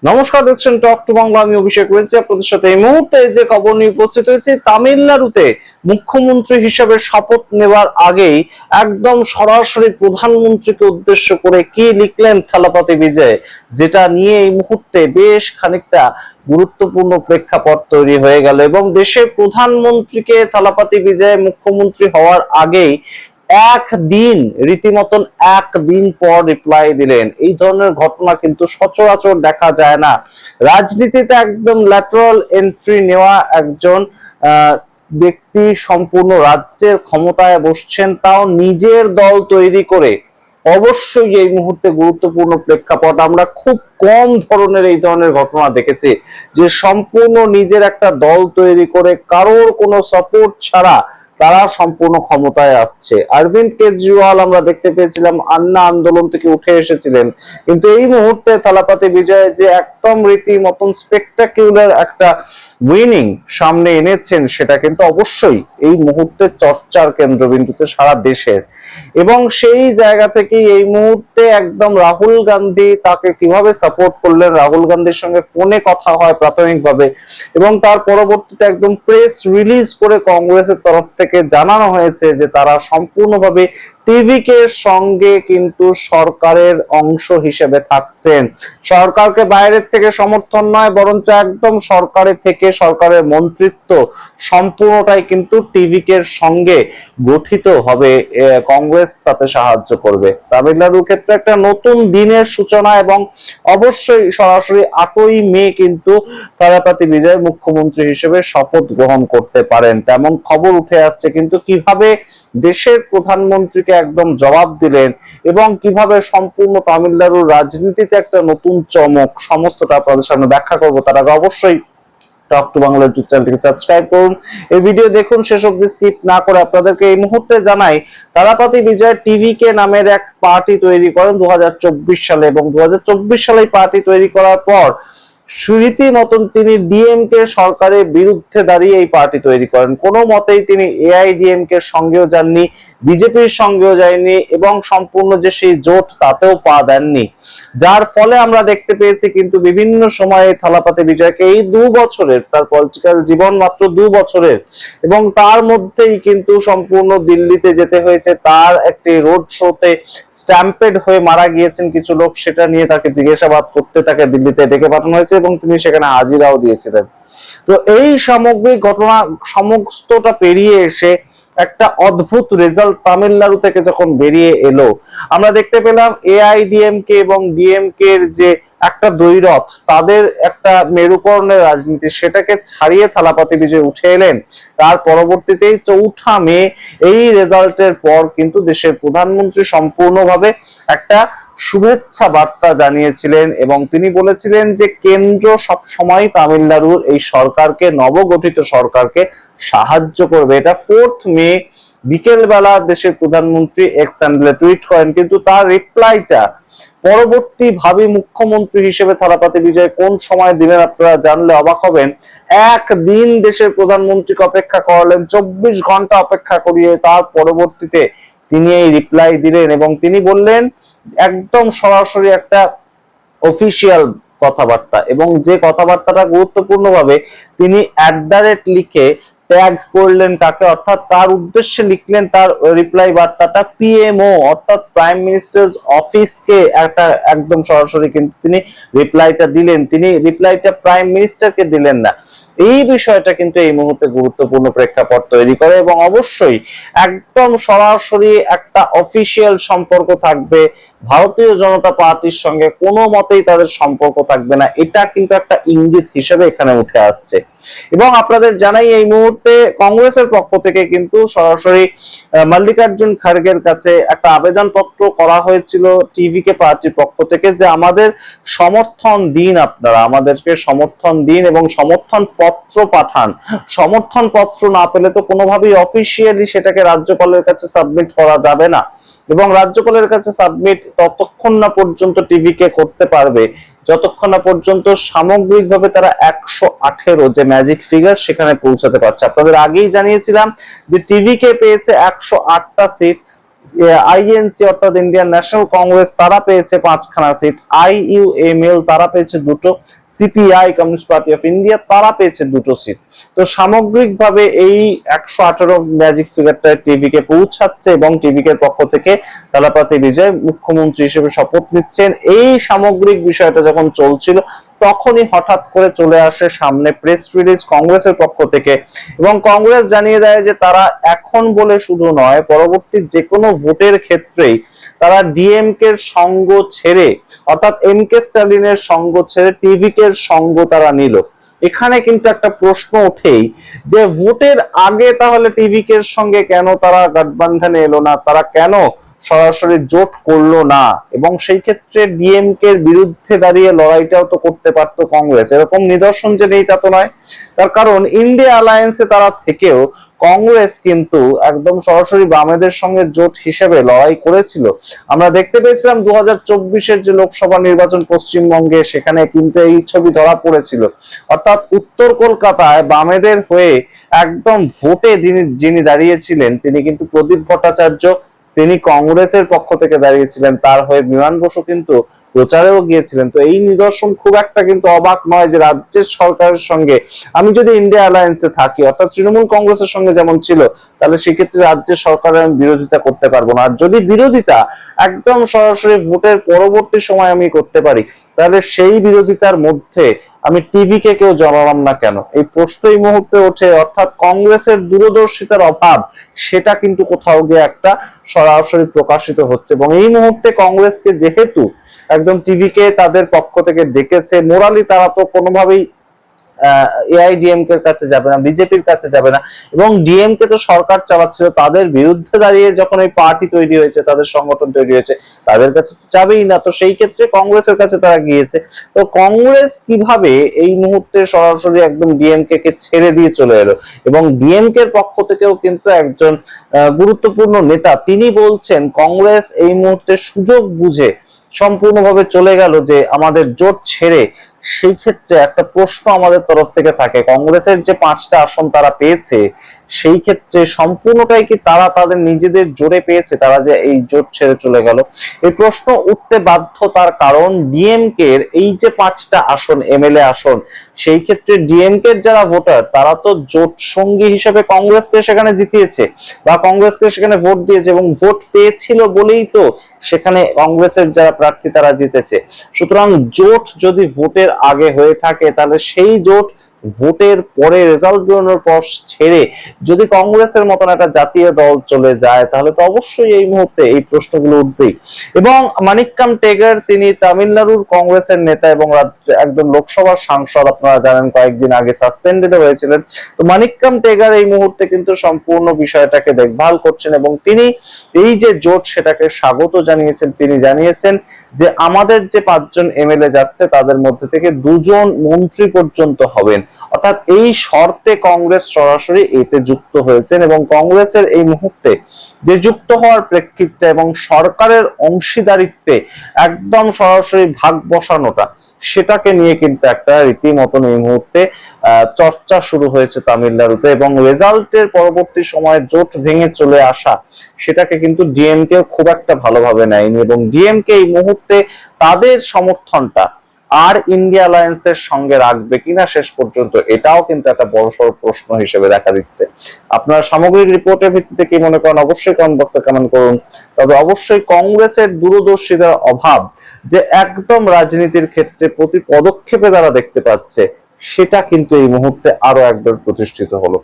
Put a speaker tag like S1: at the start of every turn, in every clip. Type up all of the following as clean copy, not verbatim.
S1: নমস্কার, দেখছেন talk to Bangla. আমি অভিষেক রয়েছি আপনাদের সাথে। এই মুহূর্তে যে খবর নিয়ে উপস্থিত হয়েছে, তামিলনাড়ুতে মুখ্যমন্ত্রী হিসেবে শপথ নেওয়ার আগেই একদম সরাসরি প্রধানমন্ত্রীকে উদ্দেশ্য করে কি লিখলেন থালাপতি বিজয়, যেটা নিয়ে এই মুহূর্তে বেশ খানিকটা গুরুত্বপূর্ণ প্রেক্ষাপট তৈরি হয়ে গেল। এবং দেশের প্রধানমন্ত্রীকে থালাপতি বিজয় মুখ্যমন্ত্রী হওয়ার আগেই একদিন, রীতিমতন একদিন পর রিপ্লাই দিলেন। এই ধরনের ঘটনা কিন্তু সচরাচর দেখা যায় না। রাজনীতিতে একদম ল্যাটারাল এন্ট্রি নেওয়া একজন ব্যক্তি সম্পূর্ণ রাজ্যের ক্ষমতায় বসছেন, তাও নিজের দল তৈরি করে। অবশ্যই এই মুহূর্তে গুরুত্বপূর্ণ প্রেক্ষাপট। আমরা খুব কম ধরনের এই ধরনের ঘটনা দেখেছি যে সম্পূর্ণ নিজের একটা দল তৈরি করে কারোর কোনো সাপোর্ট ছাড়া তারা সম্পূর্ণ ক্ষমতায় আসছে। অরবিন্দ কেজরিওয়াল আমরা দেখতে পেয়েছিলাম আন্না আন্দোলন থেকে উঠে এসেছিলেন, কিন্তু এই মুহূর্তে থালাপতি বিজয় যে একদম রীতিমতন স্পেকটাকুলার একটা উইনিং সামনে এনেছেন, সেটা কিন্তু অবশ্যই এই মুহূর্তে চর্চার কেন্দ্রবিন্দুতে সারা দেশের। এবং সেই জায়গা থেকে এই মুহূর্তে একদম রাহুল গান্ধী তাকে কিভাবে সাপোর্ট করলেন, রাহুল গান্ধীর সঙ্গে ফোনে কথা হয় প্রাথমিকভাবে, এবং তার পরবর্তীতে একদম প্রেস রিলিজ করে কংগ্রেসের তরফ থেকে জানানো হয়েছে যে তারা সম্পূর্ণভাবে টিভিকে সঙ্গে কিন্তু সরকারের অংশ হিসেবে থাকছেন। সরকারকে বাইরের থেকে সমর্থন নয়, বরঞ্চ একদম সরকারে থেকে সরকারের মন্ত্রিত্ব সম্পূর্ণটাই কিন্তু টিভিকে সঙ্গে গঠিত হবে। কংগ্রেস তাতে সাহায্য করবে। তামিলনাড়ুর ক্ষেত্রে একটা নতুন দিনের সূচনা, এবং অবশ্যই সরাসরি 8ই মে কিন্তু থালাপতি বিজয় মুখ্যমন্ত্রী হিসেবে শপথ গ্রহণ করতে পারেন, তেমন খবর উঠে আসছে। কিন্তু কিভাবে দেশের প্রধানমন্ত্রীকে একদম জবাব দিলেন এবং কিভাবে সম্পূর্ণ তামিলনাড়ুর রাজনীতিতে একটা নতুন চমক, সমস্তটা আপনাদের সামনে ব্যাখ্যা করবো। তার আগে অবশ্যই টক টু বাংলা ইউটিউব চ্যানেলটিকে সাবস্ক্রাইব করুন, এই ভিডিও দেখুন শেষ অবধি স্কিপ না করে। আপনাদেরকে এই মুহূর্তে জানাই, থালাপতি বিজয় টিভিকে নামের এক পার্টি তৈরি করেন 2024 সালে, এবং 2024 সালে পার্টি তৈরি করার পর রীতিমতন তিনি ডিএমকে সরকারের বিরুদ্ধে দাঁড়িয়ে এই পার্টি তৈরি করেন। কোনো মতেই তিনি এআইডিএমকে সঙ্গেও যাননি, বিজেপির সঙ্গেও যায়নি, এবং সম্পূর্ণ যে সেই জোট তাতেও পা দেননি। যার ফলে আমরা দেখতে পেয়েছি কিন্তু বিভিন্ন সময়ে থালাপতি বিজয়কে এই 2 বছরের, তার পলিটিক্যাল জীবন মাত্র 2 বছরের, এবং তার মধ্যেই কিন্তু সম্পূর্ণ দিল্লিতে যেতে হয়েছে। তার একটি রোড শোতে স্ট্যাম্পেড হয়ে মারা গিয়েছেন কিছু লোক, সেটা নিয়ে তাকে জিজ্ঞাসাবাদ করতে তাকে দিল্লিতে ডেকে পাঠানো হয়েছে, এবং তিনি সেখানে হাজিরাও দিয়েছিলেন। তো এই সামগ্রিক ঘটনা সমস্তটা পেরিয়ে এসে একটা অদ্ভুত রেজাল্ট তামিলনাড়ু থেকে যখন বেরিয়ে এলো, আমরা দেখতে পেলাম এআইডিএমকে এবং ডিএমকে এর যে একটা দ্বৈরথ, তাদের একটা মেরুকরণের রাজনীতি, সেটাকে ছাড়িয়ে থালাপতি বিজয় উঠে এলেন। তার পরবর্তীতেই 4ঠা মে এই রেজাল্টের পর কিন্তু দেশের প্রধানমন্ত্রী সম্পূর্ণভাবে একটা শুভেচ্ছা বার্তা জানিয়েছিলেন, এবং তিনি বলেছিলেন যে কেন্দ্র সব সময় তামিলনাড়ুর এই সরকারকে, নবগঠিত সরকারকে সাহায্য করবে। এটা 4th মে বিকেল বেলা দেশের প্রধানমন্ত্রী এক্স হ্যান্ডেলে টুইট করেন। কিন্তু তার রিপ্লাইটা পরবর্তী ভাবি মুখ্যমন্ত্রী হিসেবে থালাপতি বিজয় কোন সময় দিলেন আপনারা জানলে অবাক হবেন। একদিন দেশের প্রধানমন্ত্রীকে অপেক্ষা করালেন, 24 ঘন্টা অপেক্ষা করিয়ে তার পরবর্তীতে তিনি এই রিপ্লাই দিলেন, এবং তিনি বললেন একদম সরাসরি একটা অফিসিয়াল কথাবার্তা, এবং যে কথাবার্তাটা গুরুত্বপূর্ণ ভাবে তিনি লিখে ট্যাগ করলেন কাকে, অর্থাৎ তার উদ্দেশ্যে লিখলেন তার রিপ্লাই বার্তাটা পিএমও, অর্থাৎ প্রাইম মিনিস্টার অফিসকে একটা একদম সরাসরি কিন্তু তিনি রিপ্লাইটা দিলেন। তিনি রিপ্লাইটা প্রাইম মিনিস্টারকে দিলেন না। এই বিষয়টা কিন্তু এই মুহূর্তে গুরুত্বপূর্ণ প্রেক্ষাপট তৈরি করে, এবং অবশ্যই একদম সরাসরি একটা অফিসিয়াল সম্পর্ক থাকবে ভারতীয় জনতা পার্টির সঙ্গে, কোনো মতেই তাদের সম্পর্ক থাকবে না, এটা কিন্তু একটা ইঙ্গিত হিসেবে এখানে উঠে আসছে। এবং আপনাদের জানাই এই মুহূর্তে কংগ্রেসের পক্ষ থেকে কিন্তু সরাসরি মল্লিকার্জুন খার্গের কাছে একটা আবেদন পত্র করা হয়েছিল টিভিকে পার্টির পক্ষ থেকে, যে আমাদের সমর্থন দিন, আপনারা আমাদেরকে সমর্থন দিন এবং সমর্থন পত্র পাঠান। সমর্থন পত্র না পেলে তো কোনোভাবেই অফিসিয়ালি সেটাকে রাজ্যপালের কাছে সাবমিট করা যাবে না, এবং রাজ্যপালের কাছে সাবমিট ততক্ষণ না পর্যন্ত টিভিকে করতে পারবে যতক্ষণ না পর্যন্ত সামগ্রিকভাবে তারা 118 যে ম্যাজিক ফিগার সেখানে পৌঁছাতে পারছে। আপনাদের আগেই জানিয়েছিলাম যে টিভিকে পেয়েছে 108টা সিট, আইএনসি অর্থাৎ ইন্ডিয়ান ন্যাশনাল কংগ্রেস তারা পেয়েছে 5খানা সিট, আইইউএমএল তারা পেয়েছে 2টো, CPI communist party of India তারা পেয়েছে 2টো সিট। তো সামগ্রিকভাবে এই 118 ম্যাজিক ফিগারটা টিভিকে পৌঁছাচ্ছে এবং টিভিকে পক্ষ থেকে দলাপাতি বিজয় মুখ্যমন্ত্রী হিসেবে শপথ নিচ্ছেন। এই সামগ্রিক বিষয়টা যখন চলছিল তখনই হঠাৎ করে চলে আসে সামনে প্রেস রিলিজ কংগ্রেসের পক্ষ থেকে, এবং কংগ্রেস জানিয়ে দেয় যে তারা এখন বলে শুধু নয়, পরবর্তী যে কোনো ভোটের ক্ষেত্রেই তারা ডিএমকে এর সঙ্গ ছেড়ে অর্থাৎ এমকে স্ট্যালিনের সঙ্গ ছেড়ে টিভিকে এর সঙ্গ তারা নিল। এখানে কিন্তু একটা প্রশ্ন ওঠেই যে ভোটের আগে তাহলে টিভিকে এর সঙ্গে কেন তারা গঠবন্ধনে এলো না, তারা কেন সরাসরি জোট করলো না, এবং সেই ক্ষেত্রে ডিএমকে এর বিরুদ্ধে দাঁড়িয়ে লড়াইটাও তো করতে পারতো কংগ্রেস। এরকম নিদর্শন যে নেই তা তো নয়, তার কারণ ইন্ডিয়া অ্যালায়েন্সে তারা থেকেও কংগ্রেস কিন্তু একদম সরাসরি বামেদের সঙ্গে জোট হিসেবে লড়াই করেছিল। আমরা দেখতে পেয়েছিলাম 2024-এর যে লোকসভা নির্বাচন পশ্চিমবঙ্গে, সেখানে কিন্তু এই ছবি ধরা পড়েছিল, অর্থাৎ উত্তর কলকাতায় বামেদের হয়ে একদম ভোটে যিনি দাঁড়িয়েছিলেন তিনি কিন্তু প্রদীপ ভট্টাচার্য, তিনি কংগ্রেসের পক্ষ থেকে দাঁড়িয়েছিলেন, তার হয়ে বিমান বসু কিন্তু প্রচারেও গিয়েছিলেন। তো এই নিদর্শন খুব একটা কিন্তু অবাক নয় যে রাজ্যের সরকারের সঙ্গে আমি যদি ইন্ডিয়া অ্যালায়েন্সে থাকি অর্থাৎ তৃণমূল কংগ্রেসের সঙ্গে যেমন ছিল, তাহলে সেক্ষেত্রে রাজ্যের সরকারের আমি বিরোধিতা করতে পারবো না। আর যদি বিরোধিতা একদম সরাসরি ভোটের পরবর্তী সময় আমি করতে পারি, তাহলে সেই বিরোধিতার মধ্যে আমি টিভিকে কেউ জড়ালাম না কেন, এই প্রশ্ন এই মুহূর্তে ওঠে। অর্থাৎ কংগ্রেসের দূরদর্শিতার অভাব সেটা কিন্তু কোথাও গিয়ে একটা সরাসরি প্রকাশিত হচ্ছে, এবং এই মুহূর্তে কংগ্রেসকে যেহেতু একদম টিভিকে তাদের পক্ষ থেকে ডেকেছে, মোরালি তারা তো কোনোভাবেই এআইডিএমকে এর কাছে যাবে না, বিজেপির কাছে যাবে না, এবং ডিএমকে তো সরকার চালাচ্ছিল, তাদের বিরুদ্ধে দাঁড়িয়ে যখন এই পার্টি তৈরি হয়েছে, তাদের সংগঠন তৈরি হয়েছে, তাদের কাছে তো যাবেই না। তো সেই ক্ষেত্রে কংগ্রেসের কাছে তারা গিয়েছে। তো কংগ্রেস কিভাবে এই মুহূর্তে সরাসরি একদম ডিএমকে কে ছেড়ে দিয়ে চলে এলো, এবং ডিএমকে এর পক্ষ থেকেও কিন্তু একজন গুরুত্বপূর্ণ নেতা তিনি বলছেন কংগ্রেস এই মুহূর্তে সুযোগ বুঝে সম্পূর্ণভাবে চলে গেল যে আমাদের জোট ছেড়ে। সেই ক্ষেত্রে একটা প্রশ্ন আমাদের তরফ থেকে থাকে, কংগ্রেসের যে 5টা আসন তারা পেয়েছে সেই ক্ষেত্রে সম্পূর্ণটাই কি তারা তাদের নিজেদের জোরে পেয়েছে, তারা যে এই জোট ছেড়ে চলে গেল? এই প্রশ্ন উঠতে বাধ্য, তার কারণ ডিএমকে এর এই যে 5টা আসন এমএলএ আসন, সেই ক্ষেত্রে ডিএমকে এর যারা ভোটার তারা তো জোট সঙ্গী হিসেবে কংগ্রেসকে সেখানে জিতিয়েছে বা কংগ্রেসকে সেখানে ভোট দিয়েছে, এবং ভোট পেয়েছিল বলেই তো সেখানে কংগ্রেসের যারা প্রার্থী তারা জিতেছে। সুতরাং জোট যদি ভোটের আগে হয়ে থাকে, তাহলে সেই জোট ভোটের পরে রেজাল্ট বেরোনোর পর ছেড়ে যদি কংগ্রেসের মতন একটা জাতীয় দল চলে যায়, তাহলে তো অবশ্যই এই মুহূর্তে এই প্রশ্নগুলো উঠবেই। এবং মানিক্কাম টেগর তিনি তামিলনাড়ুর কংগ্রেসের নেতা এবং একদম লোকসভার সাংসদ, আপনারা জানেন কয়েকদিন আগে সাসপেন্ডেড হয়েছিলেন। তো মানিক্কাম টেগর এই মুহূর্তে কিন্তু সম্পূর্ণ বিষয়টাকে দেখভাল করছেন, এবং তিনি এই যে জোট সেটাকে স্বাগত জানিয়েছেন। তিনি জানিয়েছেন যে আমাদের যে 5জন এমএলএ যাচ্ছে তাদের মধ্যে থেকে 2জন মন্ত্রী পর্যন্ত হবেন, অর্থাৎ এই শর্তে কংগ্রেস সরাসরি এতে যুক্ত হয়েছেন, এবং কংগ্রেসের এই মুহূর্তে যে যুক্ত হওয়ার প্রেক্ষিতে এবং সরকারের অংশীদারিত্বে একদম সরাসরি ভাগ বসানোটা, সেটাকে নিয়ে কিন্তু একটা রীতিমতন এই মুহূর্তে চর্চা শুরু হয়েছে তামিলনাড়ুতে, এবং রেজাল্টের পরবর্তী সময়ে জোট ভেঙে চলে আসা সেটাকে কিন্তু ডিএমকে খুব একটা ভালোভাবে নেয়নি, এবং ডিএমকে এই মুহূর্তে তাদের সমর্থনটা আর ইন্ডিয়া অ্যালায়েন্সের সঙ্গে রাখবে কিনা শেষ পর্যন্ত, এটাও কিন্তু একটা বড়সড় প্রশ্ন হিসেবে দেখা দিচ্ছে। আপনার সামগ্রিক রিপোর্টের ভিত্তিতে কি মনে করেন অবশ্যই কমেন্ট বক্সে কমেন্ট করুন। তবে অবশ্যই কংগ্রেসের দূরদর্শিতার অভাব যে একদম রাজনীতির ক্ষেত্রে প্রতি পদক্ষেপে তারা দেখতে পাচ্ছে, সেটা কিন্তু এই মুহূর্তে আরো একবার প্রতিষ্ঠিত হলো।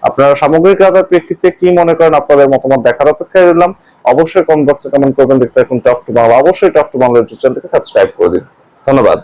S1: আপনারা সামগ্রিক প্রেক্ষিতে কি মনে করেন, আপনাদের মতামত দেখার অপেক্ষায় রইলাম। অবশ্যই কমেন্ট বক্সে কমেন্ট করবেন। দেখতে থাকুন টক টু বাংলা, অবশ্যই টক টু বাংলা চ্যানেলটিকে সাবস্ক্রাইব করে দিন। ধন্যবাদ।